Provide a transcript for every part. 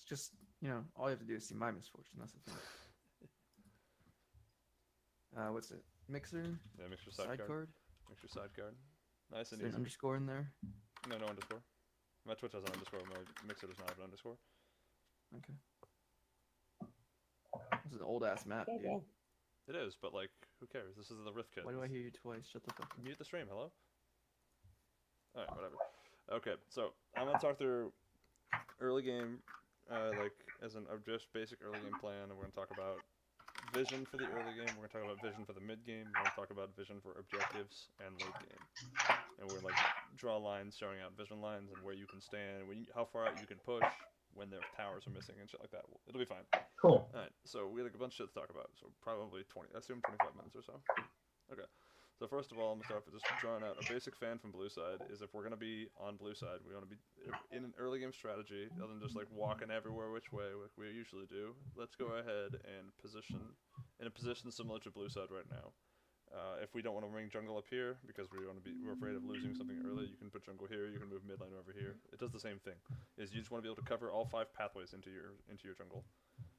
just all you have to do is see my misfortune. That's the thing. What's it? Mixer? Yeah, mixture Side sideguard. card? Mixture sideguard. Nice Is and there an easy. underscore in there? No underscore. My Twitch has an underscore. My mixer does not have an underscore. Okay. This is an old ass map, dude. It is, but like, who cares? This is the Rift Kit. Why do I hear you twice? Shut the fuck up. Mute the stream. Hello. All right, whatever. Okay, so I'm gonna talk through early game, like as an just basic early game plan, and we're gonna talk about vision for the early game. We're gonna talk about vision for the mid game. We're gonna talk about vision for objectives and late game. And we're like draw lines showing out vision lines and where you can stand, how far out you can push when their towers are missing and shit like that. It'll be fine. Cool. All right, so we have a bunch of shit to talk about. So probably 20. I assume 25 minutes or so. Okay. So first of all, I'm gonna start with just drawing out a basic fan from blue side. Is if we're gonna be on blue side, we want to be in an early game strategy, other than just like walking everywhere which way like we usually do. Let's go ahead and position in a position similar to blue side right now. If we don't want to ring jungle up here because we're afraid of losing something early, you can put jungle here. You can move mid lane over here. It does the same thing. Is you just want to be able to cover all 5 pathways into your jungle.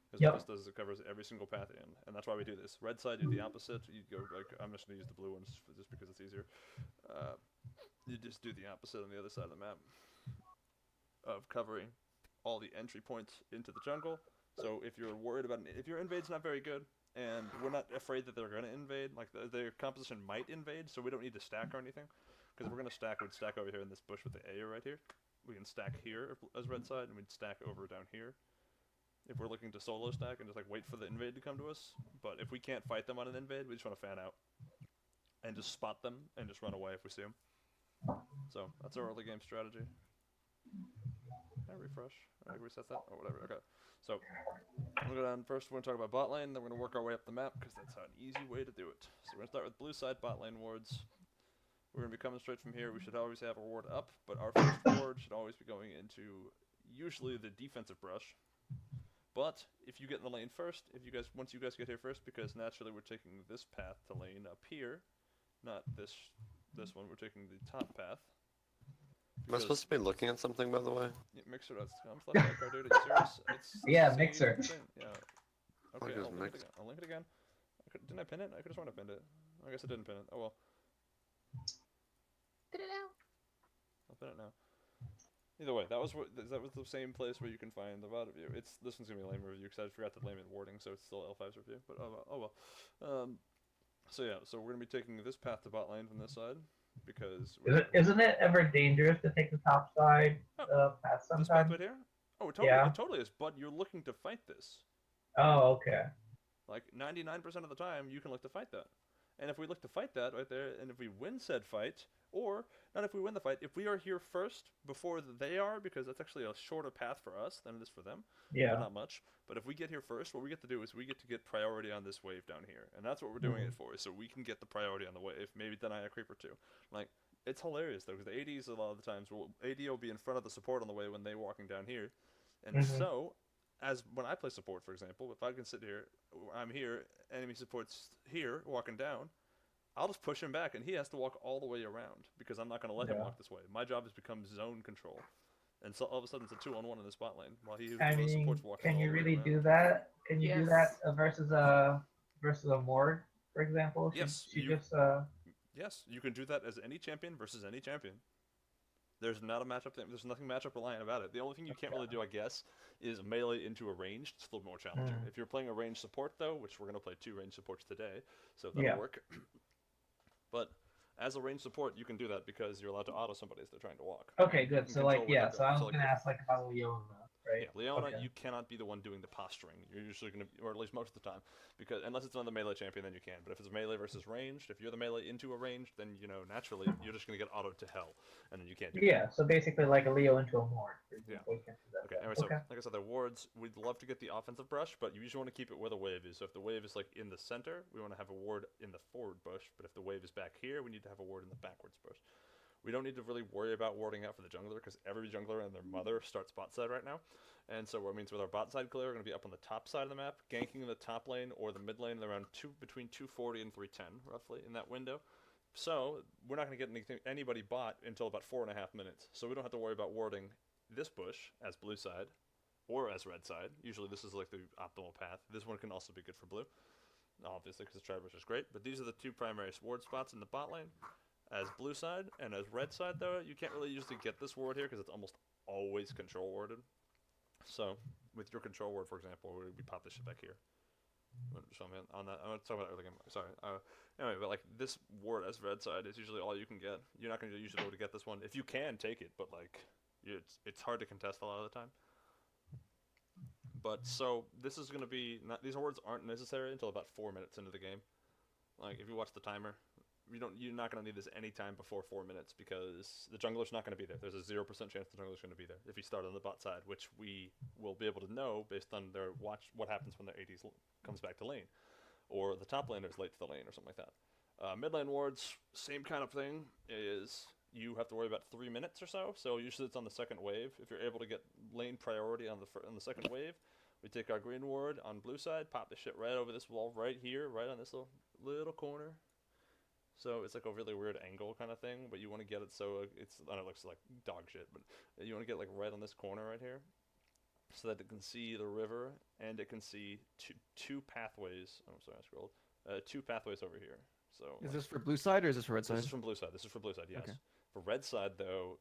Because what this does is it covers every single path in, and that's why we do this. Red side, do the opposite. You go like I'm just gonna use the blue ones just because it's easier. You just do the opposite on the other side of the map of covering all the entry points into the jungle. So if you're worried about if your invade's not very good, and we're not afraid that they're gonna invade, like their composition might invade, so we don't need to stack or anything. Because if we're gonna stack, we'd stack over here in this bush with the A right here. We can stack here as red side, and we'd stack over down here. If we're looking to solo stack and just like wait for the invade to come to us, but if we can't fight them on an invade, we just want to fan out and just spot them and just run away if we see them. So that's our early game strategy. Can I refresh? I reset that? Oh, whatever. Okay. So we'll go down first. We're going to talk about bot lane, then we're going to work our way up the map because that's an easy way to do it. So we're going to start with blue side bot lane wards. We're going to be coming straight from here. We should always have a ward up, but our first ward should always be going into usually the defensive brush. But if you get in the lane first, once you guys get here first, because naturally we're taking this path to lane up here, not this one. We're taking the top path. Am I supposed to be looking at something, by the way? Yeah, Mixer.com /sidecar, dude. Are you serious? It's Yeah, Mixer. thing. Yeah. Okay, I'll link it again. Didn't I pin it? I could have sworn I pinned it. I guess I didn't pin it. Oh well. Put it out. I'll pin it now. Either way, that was the same place where you can find the VOD review. This one's gonna be a lame review because I forgot to name it warding, so it's still L5's review. But oh well. So yeah, so we're gonna be taking this path to bot lane from this side because. Isn't it ever dangerous to take the top side path sometimes? This path right here? Oh, it totally is. But you're looking to fight this. Oh, okay. Like 99% of the time, you can look to fight that. And if we look to fight that right there, and if we win said fight, or not if we win the fight, if we are here first before they are, because that's actually a shorter path for us than it is for them. Yeah. But not much. But if we get here first, what we get to do is we get to get priority on this wave down here. And that's what we're doing it for, so we can get the priority on the wave. Maybe deny a creep or two. Like, it's hilarious, though, because the ADs a lot of the times, AD will be in front of the support on the way when they're walking down here. And so, as when I play support, for example, if I can sit here, I'm here, enemy support's here, walking down, I'll just push him back, and he has to walk all the way around, because I'm not going to let him walk this way. My job has become zone control. And so all of a sudden it's a 2-on-1 in the spot lane, while the support's walking can all you the way really around. do that? Can you do that versus a Morg, for example? Yes. Yes, you can do that as any champion versus any champion. There's not a matchup thing. There's nothing matchup reliant about it. The only thing you can't really do, I guess, is melee into a ranged. It's a little more challenging. If you're playing a ranged support, though, which we're going to play 2 ranged supports today, so that'll work. But as a ranged support, you can do that because you're allowed to auto somebody as they're trying to walk. Okay, good. So like, yeah. So I was going to ask like about Leona, right? Yeah, Leona, you cannot be the one doing the posturing. You're usually going to, or at least most of the time, because unless it's another melee champion, then you can. But if it's melee versus ranged, if you're the melee into a ranged, then naturally you're just going to get autoed to hell, and then you can't do that. So basically like a Leo into a Morg. Yeah. Okay. Anyway, so like I said, the wards, we'd love to get the offensive brush, but you usually want to keep it where the wave is. So if the wave is like in the center, we want to have a ward in the forward bush. But if the wave is back here, we need to have a ward in the backwards bush. We don't need to really worry about warding out for the jungler because every jungler and their mother starts bot side right now. And so what it means with our bot side clear, we're going to be up on the top side of the map, ganking the top lane or the mid lane around between 240 and 310, roughly, in that window. So we're not going to get anybody bot until about 4.5 minutes. So we don't have to worry about warding this bush as blue side or as red side. Usually this is like the optimal path. This one can also be good for blue, obviously, because the tri-bush is great. But these are the two primary ward spots in the bot lane. As blue side, and as red side, though, you can't really usually get this ward here because it's almost always control warded. So, with your control ward, for example, we pop this shit back here. Show me on that. I'm going to talk about early game. Sorry. Anyway, but like this ward as red side is usually all you can get. You're not going to usually be able to get this one. If you can, take it, but like it's hard to contest a lot of the time. But so this is going to be these wards aren't necessary until about 4 minutes into the game. Like if you watch the timer. You're not going to need this any time before 4 minutes because the jungler's not going to be there. There's a 0% chance the jungler's going to be there if you start on the bot side, which we will be able to know based on their what happens when their AD comes back to lane, or the top laner is late to the lane or something like that. Mid lane wards, same kind of thing. Is you have to worry about 3 minutes or so. So usually it's on the second wave. If you're able to get lane priority on the second wave, we take our green ward on blue side, pop the shit right over this wall right here, right on this little corner. So it's like a really weird angle kind of thing, but you want to get it so I know it looks like dog shit, but you want to get like right on this corner right here, so that it can see the river and it can see two pathways. Oh, sorry, I scrolled. Two pathways over here. So Is this for blue side or is this for red side? this is from blue side. This is for blue side. Yes. Okay. For red side though,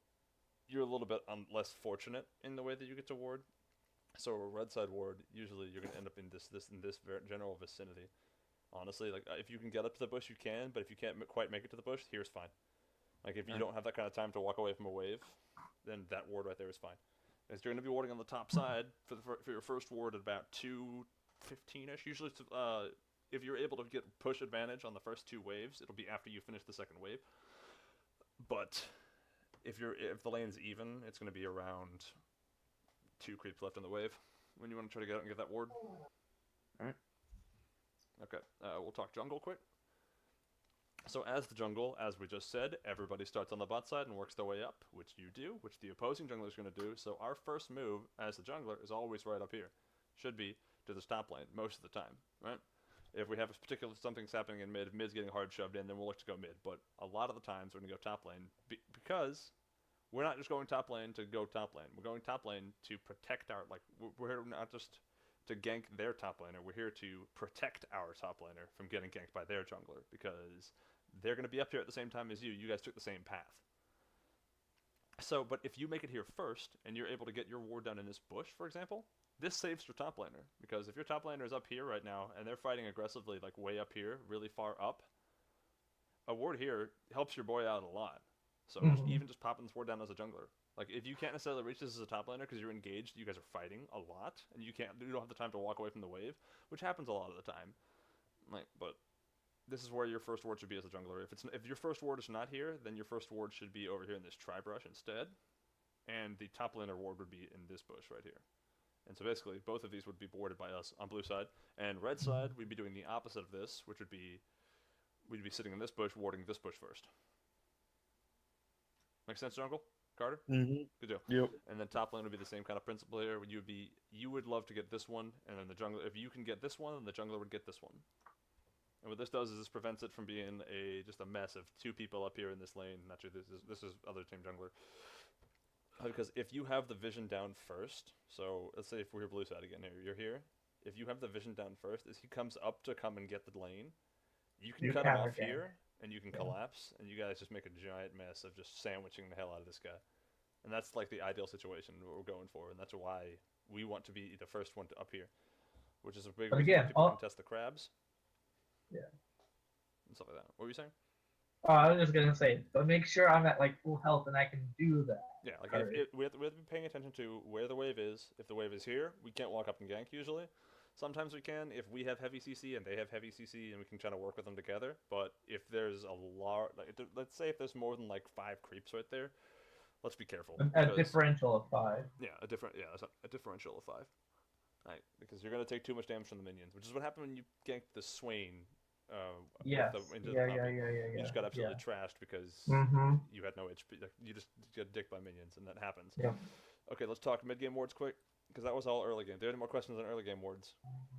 you're a little bit less fortunate in the way that you get to ward. So a red side ward, usually you're gonna end up in this general vicinity. Honestly, like if you can get up to the bush, you can. But if you can't quite make it to the bush, here's fine. Like if you don't have that kind of time to walk away from a wave, then that ward right there is fine. Because you're going to be warding on the top side for your first ward at about 2:15ish. Usually, if you're able to get push advantage on the first 2 waves, it'll be after you finish the second wave. But if the lane's even, it's going to be around 2 creeps left in the wave when you want to try to get out and get that ward. All right. Okay, we'll talk jungle quick. So as the jungle, as we just said, everybody starts on the bot side and works their way up, which you do, which the opposing jungler is going to do. So our first move as the jungler is always right up here. Should be to the top lane most of the time, right? If we have a particular something's happening in mid, mid's getting hard shoved in, then we'll look to go mid. But a lot of the times we're going to go top lane because we're not just going top lane to go top lane. We're going top lane to protect our, like, we're here not just to gank their top laner. We're here to protect our top laner from getting ganked by their jungler because they're going to be up here at the same time as you. You guys took the same path. So, but if you make it here first and you're able to get your ward down in this bush, for example, this saves your top laner because if your top laner is up here right now and they're fighting aggressively, like way up here, really far up, a ward here helps your boy out a lot. So even just popping this ward down as a jungler. Like, if you can't necessarily reach this as a top laner because you're engaged, you guys are fighting a lot, and you don't have the time to walk away from the wave, which happens a lot of the time. Like, but this is where your first ward should be as a jungler. If your first ward is not here, then your first ward should be over here in this tri-brush instead, and the top laner ward would be in this bush right here. And so basically, both of these would be warded by us on blue side, and red side, we'd be doing the opposite of this, which would be, we'd be sitting in this bush, warding this bush first. Make sense, jungle? Carter? Mm-hmm. Good deal. Yep. And then top lane would be the same kind of principle here. You would love to get this one, and then the jungler. If you can get this one, then the jungler would get this one. And what this does is this prevents it from being just a mess of 2 people up here in this lane. Not sure this is other team jungler. Because if you have the vision down first, so let's say if we're blue side again here, you're here. If you have the vision down first, as he comes up to come and get the lane, you can cut him off here. And you can collapse, and you guys just make a giant mess of just sandwiching the hell out of this guy. And that's like the ideal situation what we're going for, and that's why we want to be the first one up here, which is a big reason why people can test the crabs. Yeah. And stuff like that. What were you saying? I was just gonna say, but make sure I'm at like full health and I can do that. Yeah, like we have to be paying attention to where the wave is. If the wave is here, we can't walk up and gank usually. Sometimes we can if we have heavy CC and they have heavy CC and we can try to work with them together. But if there's a lot, like, let's say if there's more than like 5 creeps right there, let's be careful. A differential of 5. Yeah, a differential of 5. Right, because you're gonna take too much damage from the minions, which is what happened when you ganked the Swain. Yes. Yeah. You just got absolutely trashed because you had no HP. Like, you just get dicked by minions, and that happens. Yeah. Okay, let's talk mid-game wards quick, because that was all early game. Do you have any more questions on early game wards?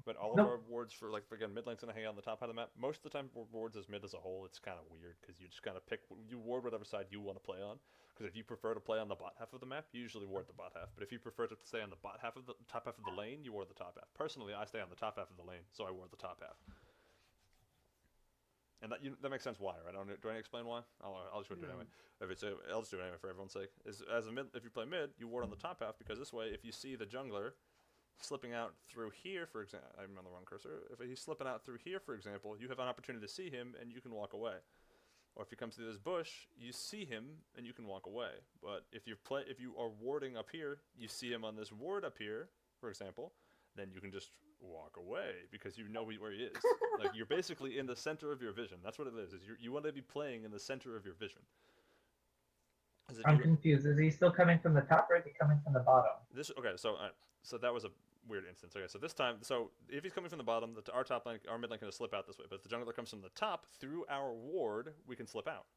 But all Nope. of our wards for, like, again, mid lane's going to hang out on the top half of the map. Most of the time, for wards as mid as a whole, it's kind of weird, because you just kind of pick, you ward whatever side you want to play on. Because if you prefer to play on the bot half of the map, you usually ward the bot half. But if you prefer to stay on the bot half of the top half of the lane, you ward the top half. Personally, I stay on the top half of the lane, so I ward the top half. And that makes sense why, right? Do I need to explain why? I'll just do it anyway. I'll just do it anyway for everyone's sake. If you play mid, you ward on the top half, because this way, if you see the jungler slipping out through here, for example, I'm on the wrong cursor. If he's slipping out through here, for example, you have an opportunity to see him, and you can walk away. Or if he comes through this bush, you see him, and you can walk away. But if you are warding up here, you see him on this ward up here, for example, then you can just walk away because you know where he is. Like, you're basically in the center of your vision. That's what it is. You want to be playing in the center of your vision. I'm confused. Is he still coming from the top, or is he coming from the bottom? So that was a weird instance. Okay, so this time, if he's coming from the bottom, our top lane, our mid lane can slip out this way. But if the jungler comes from the top through our ward, we can slip out.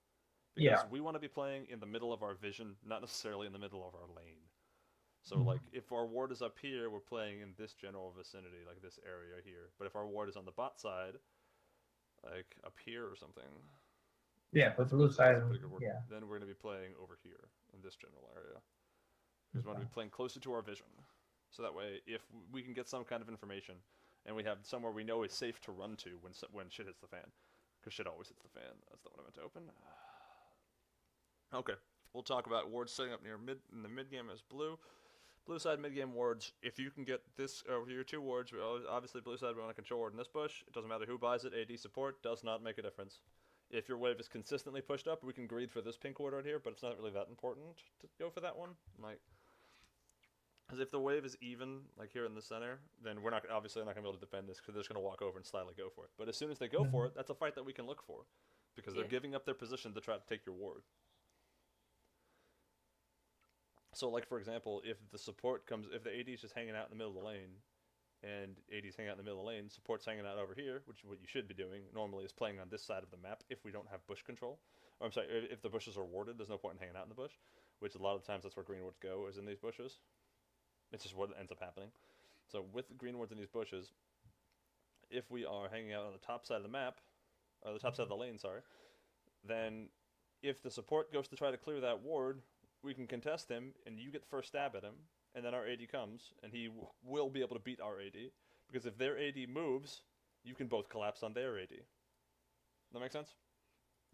Because we want to be playing in the middle of our vision, not necessarily in the middle of our lane. So, like, if our ward is up here, we're playing in this general vicinity, like this area here. But if our ward is on the bot side, like up here or something, yeah, the blue side, then we're going to be playing over here in this general area. Because we want to be playing closer to our vision. So that way, if we can get some kind of information, and we have somewhere we know is safe to run to when shit hits the fan. Because shit always hits the fan. That's not what I meant to open. Okay, we'll talk about wards setting up near in the mid game as blue. Blue side mid game wards. If you can get this over your two wards, obviously blue side we want to control ward in this bush. It doesn't matter who buys it. AD support does not make a difference. If your wave is consistently pushed up, we can greed for this pink ward right here, but it's not really that important to go for that one. Like, because if the wave is even, like here in the center, then we're obviously not gonna be able to defend this because they're just gonna walk over and slyly go for it. But as soon as they go for it, that's a fight that we can look for, because they're giving up their position to try to take your ward. So, like, for example, if the support comes, if the AD is just hanging out in the middle of the lane, and AD's hanging out in the middle of the lane, support's hanging out over here, which is what you should be doing, normally is playing on this side of the map if we don't have bush control. Or, I'm sorry, if the bushes are warded, there's no point in hanging out in the bush, which a lot of times that's where green wards go, is in these bushes. It's just what ends up happening. So, with green wards in these bushes, if we are hanging out on the top side of the map, or the top side of the lane, sorry, then if the support goes to try to clear that ward, we can contest him, and you get the first stab at him, and then our AD comes, and he will be able to beat our AD. Because if their AD moves, you can both collapse on their AD. That make sense?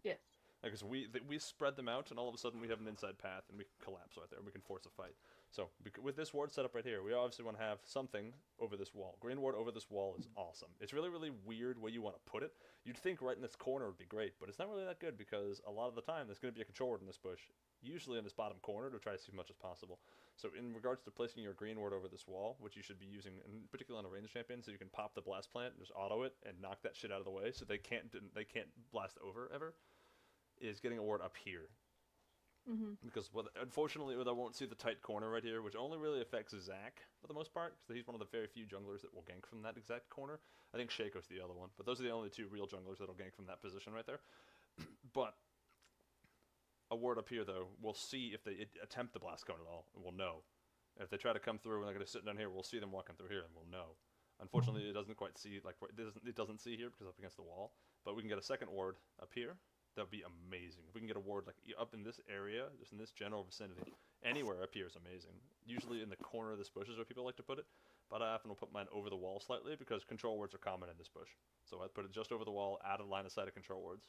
Yes. Because we spread them out, and all of a sudden we have an inside path, and we can collapse right there. We can force a fight. So, with this ward setup right here, we obviously want to have something over this wall. Green ward over this wall is awesome. It's really, really weird where you want to put it. You'd think right in this corner would be great, but it's not really that good, because a lot of the time there's going to be a control ward in this bush, usually in this bottom corner, to try to see as much as possible. So in regards to placing your green ward over this wall, which you should be using, in particular on a range champion, so you can pop the blast plant, just auto it, and knock that shit out of the way, so they can't blast over ever, is getting a ward up here. Because unfortunately, I won't see the tight corner right here, which only really affects Zac for the most part, because he's one of the very few junglers that will gank from that exact corner. I think Shaco's the other one, but those are the only two real junglers that'll gank from that position right there. But a ward up here, though, we'll see if they attempt the blast cone at all, and we'll know. If they try to come through and they're going to sit down here, we'll see them walking through here, and we'll know. Unfortunately, it doesn't quite see, like, it doesn't see here because it's up against the wall, but we can get a second ward up here. That would be amazing. If we can get a ward like up in this area, just in this general vicinity, anywhere up here is amazing. Usually in the corner of this bush is where people like to put it, but I often will put mine over the wall slightly because control wards are common in this bush. So I put it just over the wall, out of line of sight of control wards,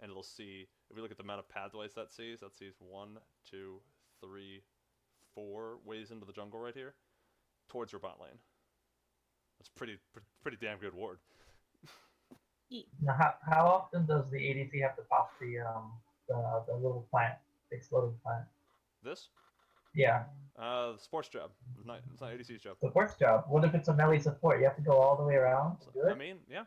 and it'll see, if we look at the amount of pathways that sees 1, 2, 3, 4 ways into the jungle right here, towards your bot lane. That's pretty damn good ward. Now, how often does the ADC have to pop the little plant, the exploding plant? This? Yeah. Sports job. It's not ADC's job. Support's job. What if it's a melee support? You have to go all the way around to do it? I mean, yeah.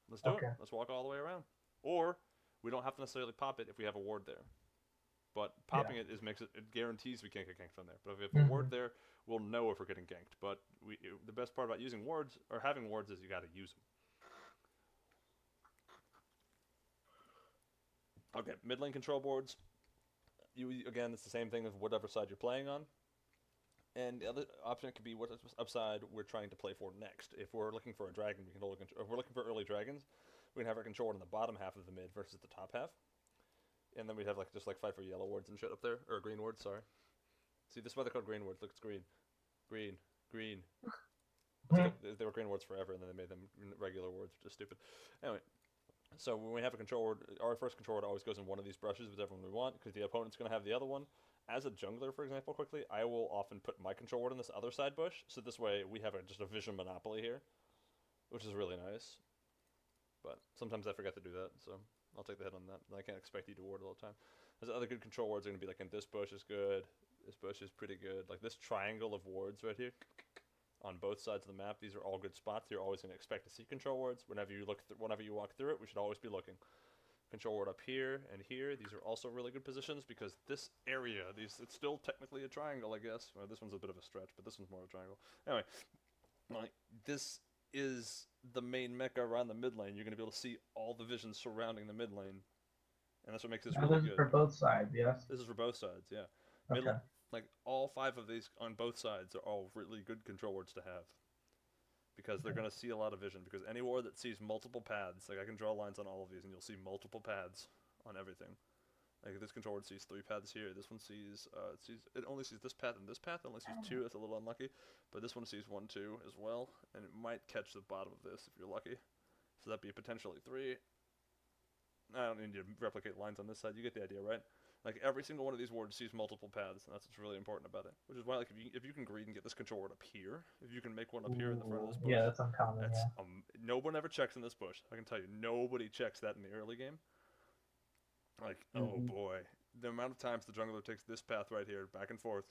Let's do it. Let's walk all the way around. Or we don't have to necessarily pop it if we have a ward there. But popping it guarantees we can't get ganked from there. But if we have a ward there, we'll know if we're getting ganked. But the best part about using wards, or having wards, is you got to use them. Okay, mid lane control boards. Again, it's the same thing with whatever side you're playing on. And the other option could be what upside we're trying to play for next. If we're looking for a dragon, we can hold. If we're looking for early dragons, we can have our control in the bottom half of the mid versus the top half, and then we'd have like just like fight for yellow wards and shit up there, or green wards. Sorry. See, this is why they're called green wards. Look, it's green, green, green. They were green wards forever, and then they made them regular wards, which is stupid. Anyway, so when we have a control ward, our first control ward always goes in one of these brushes, whichever one we want, because the opponent's going to have the other one. As a jungler, for example, quickly, I will often put my control ward in this other side bush, so this way we have just a vision monopoly here, which is really nice. But sometimes I forget to do that, so I'll take the hit on that. I can't expect you to ward all the time. There's other good control wards are going to be like in this bush is good, this bush is pretty good. Like this triangle of wards right here, on both sides of the map, these are all good spots. You're always going to expect to see control wards. Whenever you walk through it, we should always be looking. Control ward up here and here. These are also really good positions because this area, it's still technically a triangle, I guess. Well, this one's a bit of a stretch, but this one's more of a triangle. Anyway, like this is the main mecca around the mid lane. You're going to be able to see all the visions surrounding the mid lane, and that's what makes this Now, really this is good. for both sides, yes. This is for both sides, yeah. Okay. Like all 5 of these on both sides are all really good control wards to have. Because they're going to see a lot of vision. Because any ward that sees multiple paths, like I can draw lines on all of these and you'll see multiple paths on everything. Like this control ward sees 3 paths here. This one sees, it only sees this path and this path. It only sees 2. It's a little unlucky. But this one sees 1, 2 as well. And it might catch the bottom of this if you're lucky. So that'd be potentially 3. I don't need to replicate lines on this side. You get the idea, right? Like every single one of these wards sees multiple paths, and that's what's really important about it. Which is why, like, if you can greed and get this control ward up here, if you can make one up here in the front of this bush, Yeah, that's uncommon. that's Yeah. no one ever checks in this bush. I can tell you, nobody checks that in the early game. Like, oh boy, the amount of times the jungler takes this path right here, back and forth,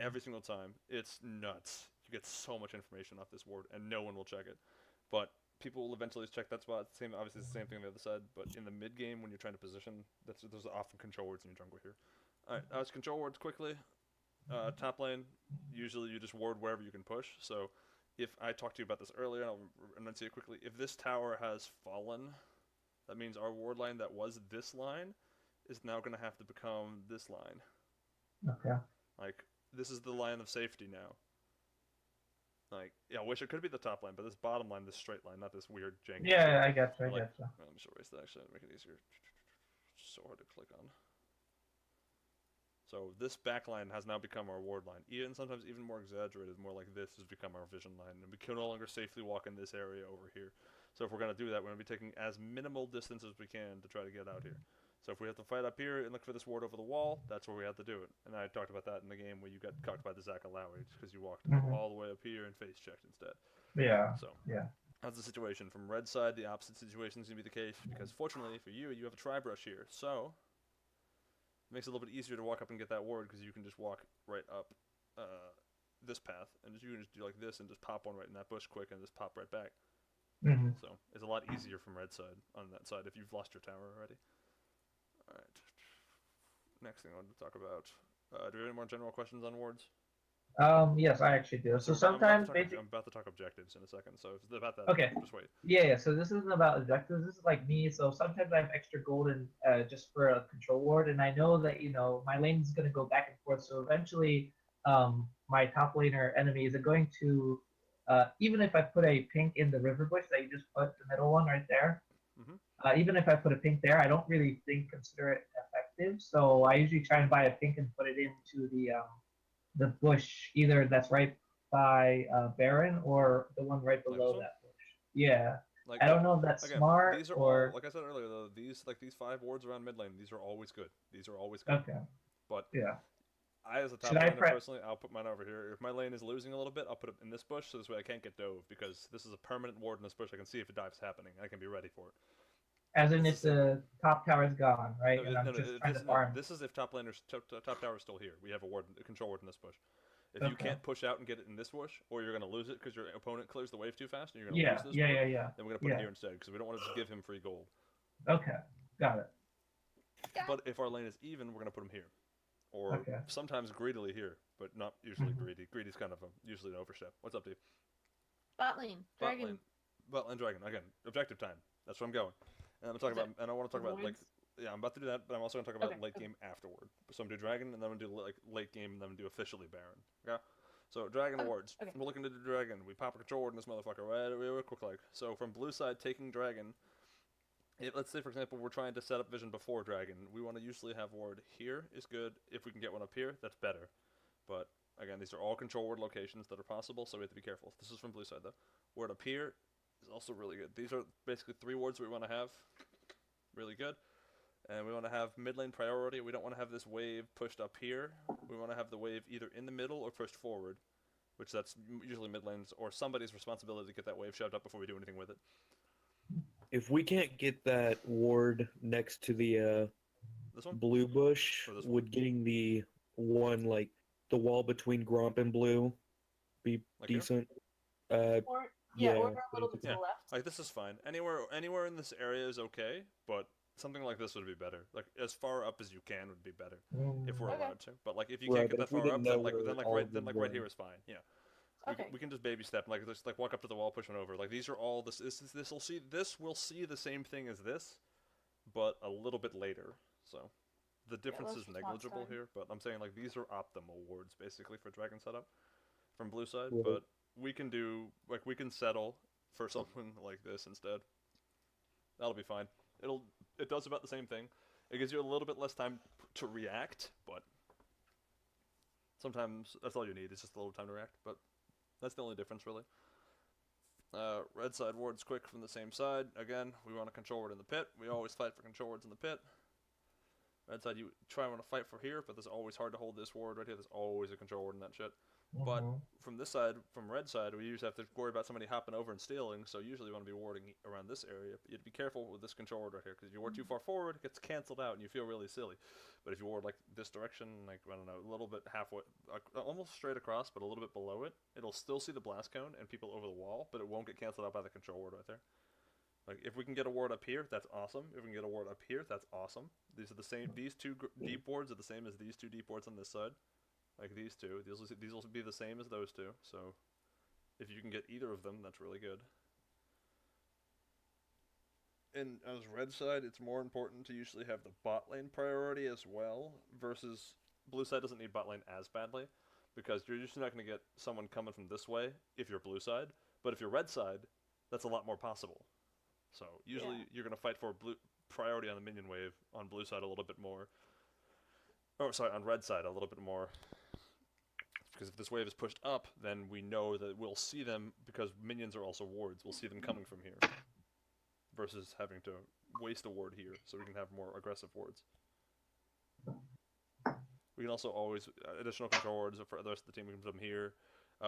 every single time, it's nuts. You get so much information off this ward, and no one will check it. But people will eventually check that spot. Obviously, it's the same thing on the other side. But in the mid game, when you're trying to position, those are often control wards in your jungle here. All right, it's control wards quickly. Top lane, usually you just ward wherever you can push. So, if I talked to you about this earlier, and I'll enunciate quickly. If this tower has fallen, that means our ward line that was this line is now going to have to become this line. Okay. Like this is the line of safety now. Like, yeah, I wish it could be the top line, but this bottom line, this straight line, not this weird janky. Yeah, I got you. I Like, got you. Let me just erase that actually to make it easier. It's so hard to click on. So this back line has now become our ward line. Even sometimes even more exaggerated, more like this has become our vision line, and we can no longer safely walk in this area over here. So if we're gonna do that, we're gonna be taking as minimal distance as we can to try to get out here. So if we have to fight up here and look for this ward over the wall, that's where we have to do it. And I talked about that in the game where you got cocked by the Zakalawi because you walked all the way up here and face checked instead. Yeah. So Yeah. that's the situation. From red side, the opposite situation is going to be the case because fortunately for you, you have a tri-brush here. So it makes it a little bit easier to walk up and get that ward because you can just walk right up this path and you can just do like this and just pop one right in that bush quick and just pop right back. Mm-hmm. So it's a lot easier from red side on that side if you've lost your tower already. Alright. Next thing I wanted to talk about. Do we have any more general questions on wards? Yes, I actually do. So I'm sometimes, I'm about to talk objectives in a second, so if it's about that, Okay. just wait. yeah. So this isn't about objectives. This is like me. So sometimes I have extra golden just for a control ward, and I know that my lane is going to go back and forth. So eventually, my top laner enemy is going to, even if I put a pink in the river bush that you just put, the middle one right there. Even if I put a pink there, I don't really consider it effective. So I usually try and buy a pink and put it into the bush, either that's right by Baron or the one right Like below this one? that bush. Yeah. Like, I don't know if that's again, smart these are or all, like I said earlier, though, these 5 wards around mid lane, these are always good. These are always good. okay. But Yeah. I, as a top Should I laner, personally, I'll put mine over here. If my lane is losing a little bit, I'll put it in this bush, so this way I can't get dove, because this is a permanent ward in this bush. I can see if a dive's happening. I can be ready for it. As in if the top tower's gone, right? And I'm just trying to farm. This is if top tower is still here. We have a control ward in this bush. If you Okay. can't push out and get it in this bush, or you're going to lose it because your opponent clears the wave too fast, and you're going to Yeah, lose this yeah, ward, yeah. then we're going to put Yeah. it here instead, because we don't want to just give him free gold. Okay. Got it. But if our lane is even, we're going to put him here. Or Okay. sometimes greedily here, but not usually greedy. Greedy's kind of usually an overstep. What's up, Dave? Bot lane, Bot dragon. lane. Bot lane dragon. Again, objective time. That's where I'm going. And I'm talking about, and I want to talk about like Wards? Yeah, I'm about to do that, but I'm also gonna talk about Okay, late okay. game afterward. So I'm gonna do dragon, and then I'm gonna do like late game, and then I'm gonna do officially baron. Okay. So dragon Okay, wards. okay. We're looking to do dragon. We pop a control ward in this motherfucker right real quick like. So from blue side taking dragon. Let's say for example we're trying to set up vision before dragon. We want to usually have ward here is good. If we can get one up here, that's better. But again, these are all control ward locations that are possible, so we have to be careful. This is from blue side though. Ward up here is also really good. These are basically 3 wards we want to have. Really good. And we want to have mid lane priority. We don't want to have this wave pushed up here. We want to have the wave either in the middle or pushed forward, which that's usually mid lanes or somebody's responsibility to get that wave shoved up before we do anything with it. If we can't get that ward next to the This one? blue bush, Or this one? would getting the one like the wall between Gromp and blue be Like here? decent? Or or yeah, a little bit to yeah. the left. Like this is fine. Anywhere in this area is okay, but something like this would be better. Like as far up as you can would be better if we're Okay. allowed to. But like if you Right, can't get but that if we far up, didn't then know like where then like all right of then them like right were. here is fine. Yeah. Okay. We can just baby step like just like walk up to the wall, push one over. Like these are all this will see the same thing as this, but a little bit later. So the difference less is response negligible time. here, but I'm saying like these are optimal wards basically for dragon setup from blue side, Right. but we can do like we can settle for something like this instead. That'll be fine. It does about the same thing. It gives you a little bit less time to react, but sometimes that's all you need. It's just a little time to react, but that's the only difference really. Red side wards quick from the same side. Again, we want to control ward in the pit. We always fight for control wards in the pit. Red side, you try and want to fight for here, but it's always hard to hold this ward right here. There's always a control ward in that shit. But from this side, from red side, we usually have to worry about somebody hopping over and stealing, so usually you want to be warding around this area. But you have to be careful with this control ward right here, because if you ward too far forward, it gets cancelled out and you feel really silly. But if you ward like this direction, like, I don't know, a little bit halfway, almost straight across, but a little bit below it, it'll still see the blast cone and people over the wall, but it won't get cancelled out by the control ward right there. Like, if we can get a ward up here, that's awesome. If we can get a ward up here, that's awesome. These are the same, these two deep wards are the same as these two deep wards on this side. Like these two, these will be the same as those two. So, if you can get either of them, that's really good. And as red side, it's more important to usually have the bot lane priority as well, versus blue side doesn't need bot lane as badly, because you're usually not going to get someone coming from this way if you're blue side. But if you're red side, that's a lot more possible. So usually you're going to fight for blue priority on the minion wave on blue side a little bit more. Oh, sorry, on red side a little bit more. Because if this wave is pushed up, then we know that we'll see them, because minions are also wards, we'll see them coming from here. Versus having to waste a ward here, so we can have more aggressive wards. We can also always, additional control wards for the rest of the team, we can put them here.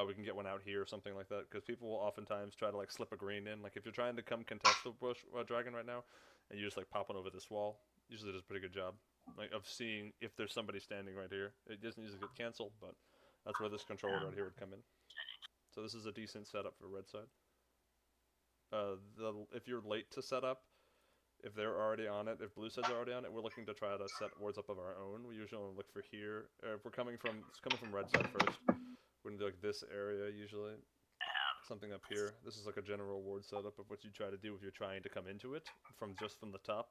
We can get one out here or something like that, because people will oftentimes try to like slip a green in. Like if you're trying to come contest the bush dragon right now, and you just like pop one over this wall, usually does a pretty good job, like of seeing if there's somebody standing right here. It doesn't usually get cancelled, but that's where this control right here would come in. So this is a decent setup for red side. If you're late to set up, if they're already on it, if blue side's already on it, we're looking to try to set wards up of our own. We usually only look for here. If we're coming from red side first, we're gonna do like this area usually. Something up here. This is like a general ward setup of what you try to do if you're trying to come into it from the top.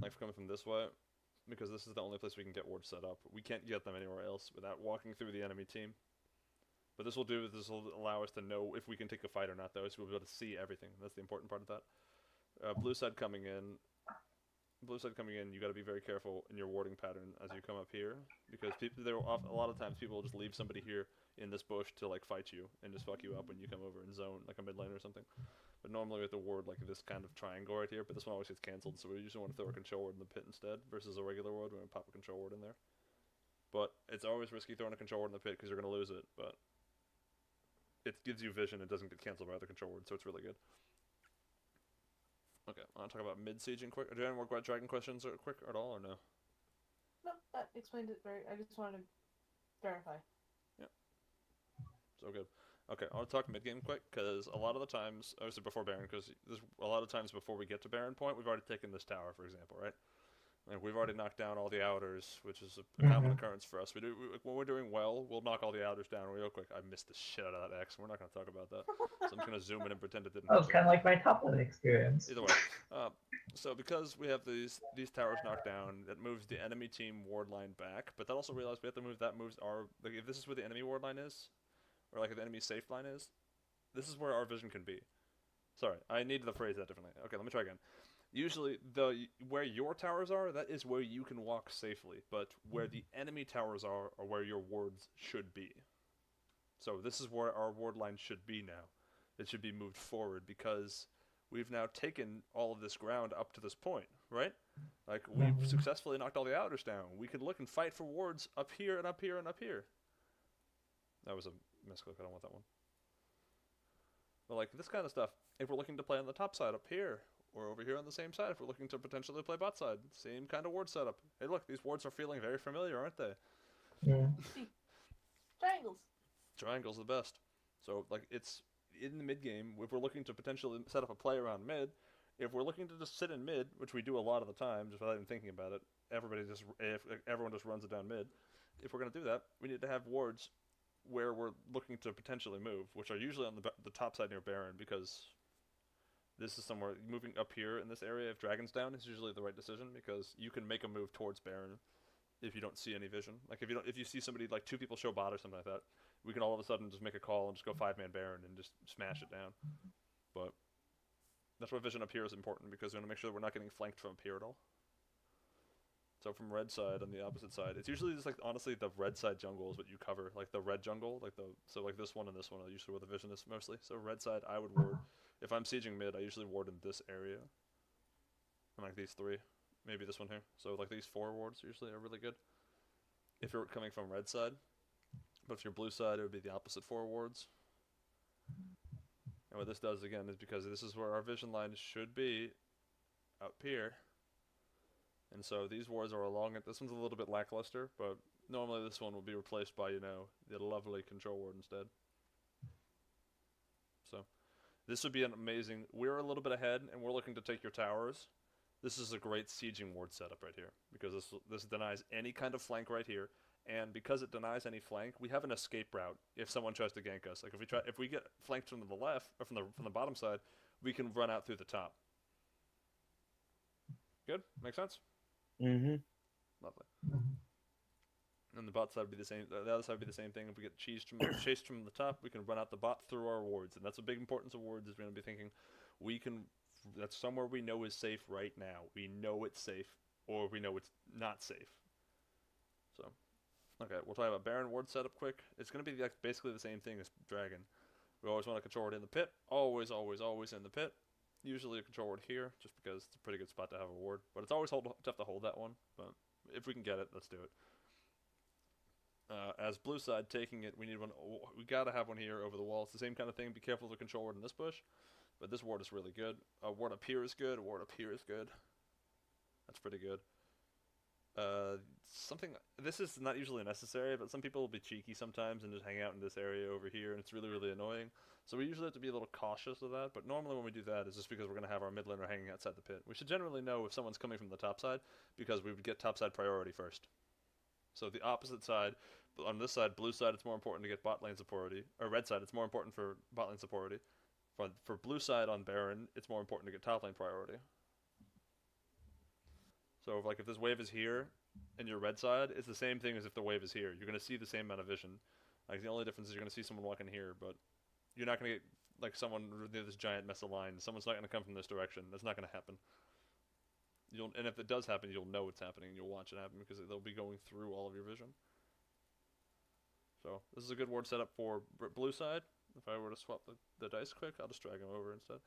Like coming from this way, because this is the only place we can get wards set up. We can't get them anywhere else without walking through the enemy team. But this will allow us to know if we can take a fight or not, though, so we'll be able to see everything. That's the important part of that. Blue side coming in, you got to be very careful in your warding pattern as you come up here, because a lot of times people will just leave somebody here in this bush to like fight you and just fuck you up when you come over and zone like a mid lane or something. But normally we have to ward like this kind of triangle right here, but this one always gets cancelled, so we usually want to throw a control ward in the pit instead versus a regular ward. We're going to pop a control ward in there. But it's always risky throwing a control ward in the pit because you're going to lose it, but it gives you vision. It doesn't get cancelled by the control ward, so it's really good. Okay, I want to talk about mid-sieging quick. Do you have any more dragon questions quick at all, or no? No, that explained it very. I just wanted to verify. So good. Okay, I want to talk mid-game quick, because a lot of the times, obviously before Baron, because there's a lot of times before we get to Baron point, we've already taken this tower, for example, right? Like we've already knocked down all the outers, which is a common Mhm. occurrence for us. When we're doing well, we'll knock all the outers down real quick. I missed the shit out of that X. We're not going to talk about that. So I'm just going to zoom in and pretend it didn't Oh, it's happen. kind of like my top lane experience. Either way, so because we have these towers knocked down, that moves the enemy team ward line back. But then also realize we have to move that moves our like if this is where the enemy ward line is, or like if the enemy safe line is, this is where our vision can be. Sorry, I need to phrase that differently. Okay, let me try again. Usually, where your towers are, that is where you can walk safely. But where the enemy towers are where your wards should be. So this is where our ward line should be now. It should be moved forward because we've now taken all of this ground up to this point, right? Like we've Mhm. successfully knocked all the outers down. We can look and fight for wards up here and up here and up here. That was a misclick. I don't want that one. But like this kind of stuff, if we're looking to play on the top side up here, or over here on the same side, if we're looking to potentially play bot side, same kind of ward setup. Hey look, these wards are feeling very familiar, aren't they? Mm. Triangles. Triangle's the best. So like it's in the mid game, if we're looking to potentially set up a play around mid, if we're looking to just sit in mid, which we do a lot of the time, just without even thinking about it, everyone just runs it down mid. If we're gonna do that, we need to have wards where we're looking to potentially move, which are usually on the top side near Baron, because this is somewhere moving up here in this area. If Dragon's down, is usually the right decision because you can make a move towards Baron if you don't see any vision. Like if you see somebody like two people show bot or something like that, we can all of a sudden just make a call and just go 5-man Baron and just smash it down. But that's why vision up here is important because we want to make sure that we're not getting flanked from up here at all. So from red side on the opposite side, it's usually just like honestly the red side jungle is what you cover, like the red jungle, like like this one and this one are usually where the vision is mostly. So red side I would ward. If I'm sieging mid, I usually ward in this area. And like these three, maybe this one here. So like these 4 wards usually are really good. If you're coming from red side, but if you're blue side, it would be the opposite 4 wards. And what this does again is because this is where our vision line should be, up here. And so these wards are along it. This one's a little bit lackluster, but normally this one will be replaced by, you know, the lovely control ward instead. So this would be an amazing. We're a little bit ahead, and we're looking to take your towers. This is a great sieging ward setup right here because this denies any kind of flank right here, and because it denies any flank, we have an escape route if someone tries to gank us. Like if we get flanked from the left or from the bottom side, we can run out through the top. Good, make sense? Mm-hmm. Lovely. Mhm. And the bot side would be the same. The other side would be the same thing. If we get chased from the top, we can run out the bot through our wards, and that's a big importance of wards. Is we're gonna be thinking, we can. That's somewhere we know is safe right now. We know it's safe, or we know it's not safe. So, okay, we'll talk about Baron ward setup quick. It's gonna be like basically the same thing as Dragon. We always want to control it in the pit. Always, always, always in the pit. Usually a control ward here, just because it's a pretty good spot to have a ward. But it's always tough to hold that one. But if we can get it, let's do it. As blue side taking it, we need one. We gotta have one here over the wall. It's the same kind of thing. Be careful of the control ward in this bush, but this ward is really good. A ward up here is good. A ward up here is good. That's pretty good. This is not usually necessary, but some people will be cheeky sometimes and just hang out in this area over here, and it's really, really annoying. So we usually have to be a little cautious of that, but normally when we do that, it's just because we're going to have our mid laner hanging outside the pit. We should generally know if someone's coming from the top side, because we would get top side priority first. So the opposite side, on this side, blue side, it's more important to get bot lane supporty, or red side, it's more important for bot lane supporty. For blue side on Baron, it's more important to get top lane priority. So if this wave is here, and your red side, it's the same thing as if the wave is here. You're going to see the same amount of vision. Like the only difference is you're going to see someone walking here, but you're not going to get like someone near this giant mess of lines. Someone's not going to come from this direction. That's not going to happen. And if it does happen, you'll know it's happening. You'll watch it happen because they'll be going through all of your vision. So this is a good ward setup for blue side. If I were to swap the dice quick, I'll just drag them over instead.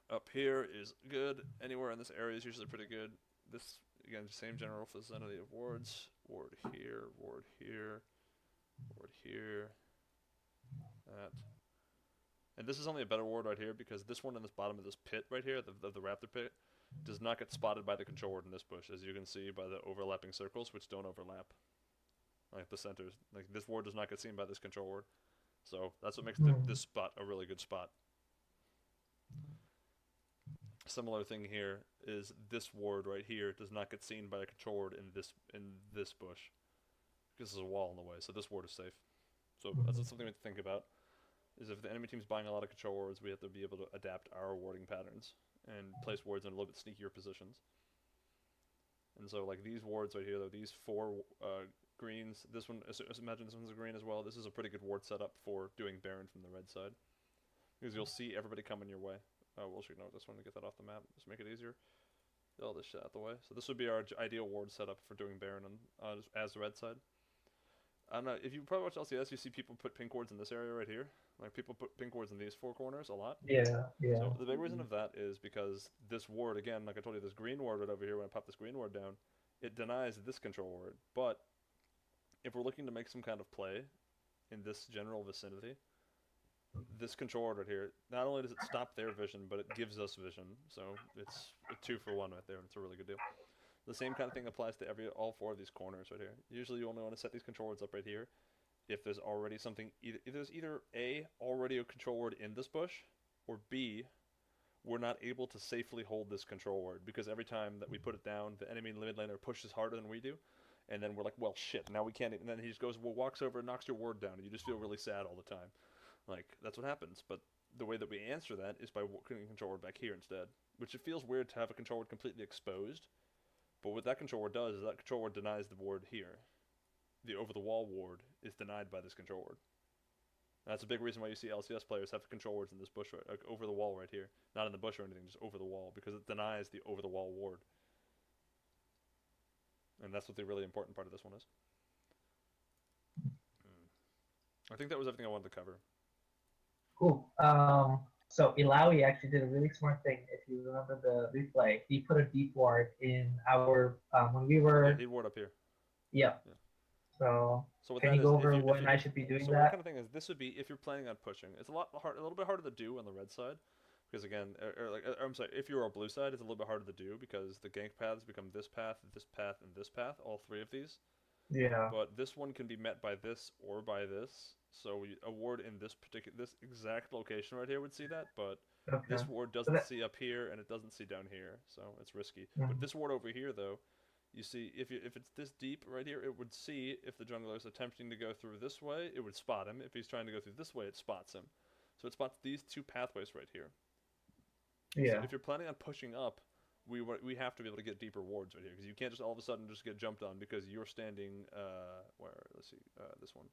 Up here is good. Anywhere in this area is usually pretty good. This, again, same general vicinity of wards. Ward here, ward here, ward here. That. And this is only a better ward right here because this one in this bottom of this pit right here, the raptor pit, does not get spotted by the control ward in this bush, as you can see by the overlapping circles, which don't overlap. Like the centers. Like this ward does not get seen by this control ward. So that's what makes this spot a really good spot. Similar thing here is this ward right here does not get seen by a control ward in this bush because there's a wall in the way, so this ward is safe. So that's something we have to think about. Is if the enemy team's buying a lot of control wards, we have to be able to adapt our warding patterns and place wards in a little bit sneakier positions. And so like these wards right here, though, these 4 greens, this one, imagine this one's a green as well. This is a pretty good ward setup for doing Baron from the red side, because you'll see everybody coming your way. We'll should note this one to get that off the map, just make it easier. Get all this shit out the way. So this would be our ideal ward setup for doing Baron on, as the red side. I don't know, if you probably watch LCS, you see people put pink wards in this area right here. Like, people put pink wards in these 4 corners a lot. Yeah. So the big reason of that is because this ward, again, like I told you, this green ward right over here, when I pop this green ward down, it denies this control ward. But if we're looking to make some kind of play in this general vicinity, this control ward right here, not only does it stop their vision, but it gives us vision. So it's a 2-for-1 right there, and it's a really good deal. The same kind of thing applies to all 4 of these corners right here. Usually you only want to set these control wards up right here if there's already something, if there's either A, already a control ward in this bush, or B, we're not able to safely hold this control ward, because every time that we put it down, the enemy mid laner pushes harder than we do, and then we're like, well, shit, now we can't, and then he just goes, well, walks over and knocks your ward down, and you just feel really sad all the time. Like, that's what happens, but the way that we answer that is by putting a control ward back here instead, which it feels weird to have a control ward completely exposed. But what that control ward does is that control ward denies the ward here. The over-the-wall ward is denied by this control ward. That's a big reason why you see LCS players have control wards in this bush, right, like over the wall right here. Not in the bush or anything, just over the wall, because it denies the over-the-wall ward. And that's what the really important part of this one is. I think that was everything I wanted to cover. Cool. So Ilawi actually did a really smart thing. If you remember the replay, he put a deep ward in our when we were. Yeah, he'd ward up here. Yeah. Yeah. So what can that you go is, over when I should be doing so that? what kind of thing is this would be if you're planning on pushing. It's a little bit harder to do on the red side, because again, I'm sorry, if you're on blue side, it's a little bit harder to do because the gank paths become this path, and this path, all 3 of these. Yeah. But this one can be met by this or by this. So a ward in this exact location right here would see that, but Okay. this ward doesn't see up here and it doesn't see down here, so it's risky. But this ward over here, though, you see if it's this deep right here, it would see if the jungler is attempting to go through this way, it would spot him. If he's trying to go through this way, it spots him. So it spots these 2 pathways right here. Yeah. So if you're planning on pushing up, we have to be able to get deeper wards right here, because you can't just all of a sudden just get jumped on because you're standing let's see, this one.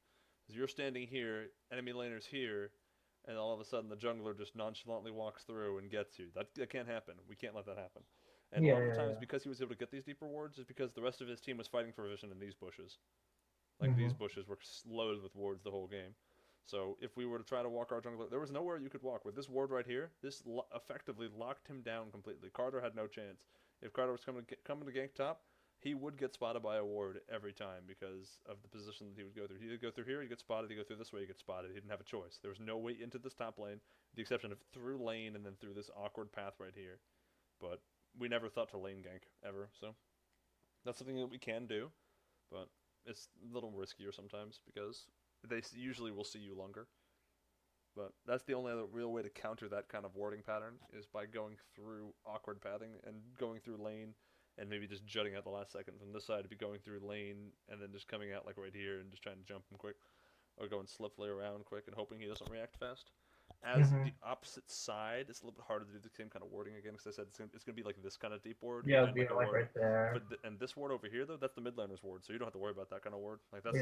Because you're standing here, enemy laner's here, and all of a sudden the jungler just nonchalantly walks through and gets you. That can't happen. We can't let that happen. And a lot of the times, because he was able to get these deeper wards, is because the rest of his team was fighting for vision in these bushes. Like, these bushes were loaded with wards the whole game. So if we were to try to walk our jungler, there was nowhere you could walk. With this ward right here, this effectively locked him down completely. Carter had no chance. If Carter was coming to gank top, he would get spotted by a ward every time because of the position that he would go through. He'd go through here, he'd get spotted. He'd go through this way, he'd get spotted. He didn't have a choice. There was no way into this top lane, with the exception of through lane and then through this awkward path right here. But we never thought to lane gank, ever, so that's something that we can do, but it's a little riskier sometimes because they usually will see you longer. But that's the only other real way to counter that kind of warding pattern, is by going through awkward pathing and going through lane and maybe just jutting out the last second from this side to be going through lane and then just coming out like right here and just trying to jump him quick, or going slippily around quick and hoping he doesn't react fast. As the opposite side, it's a little bit harder to do the same kind of warding again, because I said it's gonna be like this kind of deep ward. Yeah, and like a right ward. there. But and this ward over here though, that's the mid laner's ward, so you don't have to worry about that kind of ward. Like that's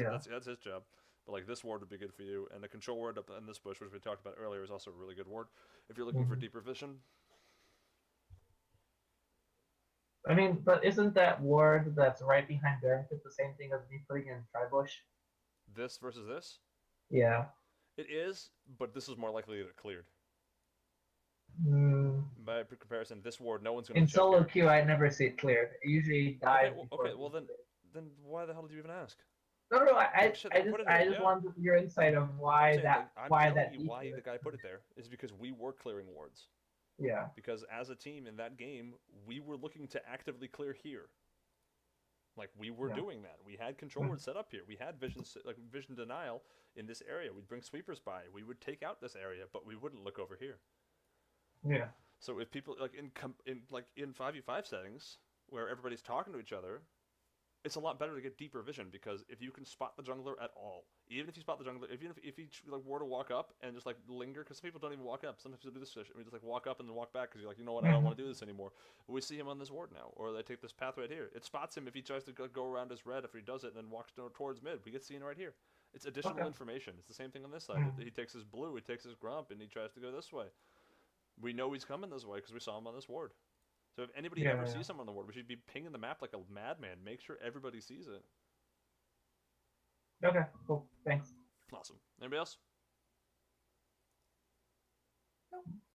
his job. But like this ward would be good for you, and the control ward up in this bush, which we talked about earlier, is also a really good ward if you're looking for deeper vision. I mean, but isn't that ward that's right behind Baron the same thing as me putting in Tribush? This versus this? Yeah. It is, but this is more likely to get cleared. Mm. By comparison, this ward, no one's going to In check solo here. queue, I never see it cleared. It usually dies. Okay, well then why the hell did you even ask? No, I Shit, just put it there, yeah. wanted your insight on why I'm why telling that. you why the guy put it there is because we were clearing wards. Yeah. Because as a team in that game, we were looking to actively clear here. Like, we were doing that. We had control wards set up here. We had vision denial in this area. We'd bring sweepers by. We would take out this area, but we wouldn't look over here. Yeah. So if people like in 5v5 settings where everybody's talking to each other, it's a lot better to get deeper vision, because if you can spot the jungler at all, even if you spot the jungler, if he like were to walk up and just like linger, because some people don't even walk up. Sometimes people do this shit. We just like walk up and then walk back because you're like, you know what, I don't want to do this anymore. But we see him on this ward now, or they take this path right here. It spots him if he tries to go around his red. If he does it and then walks towards mid, we get seen right here. It's additional Okay. information. It's the same thing on this side. He takes his blue, he takes his grump, and he tries to go this way. We know he's coming this way because we saw him on this ward. So if anybody ever sees someone on the ward, we should be pinging the map like a madman. Make sure everybody sees it. Okay, cool. Thanks. Awesome. Anybody else?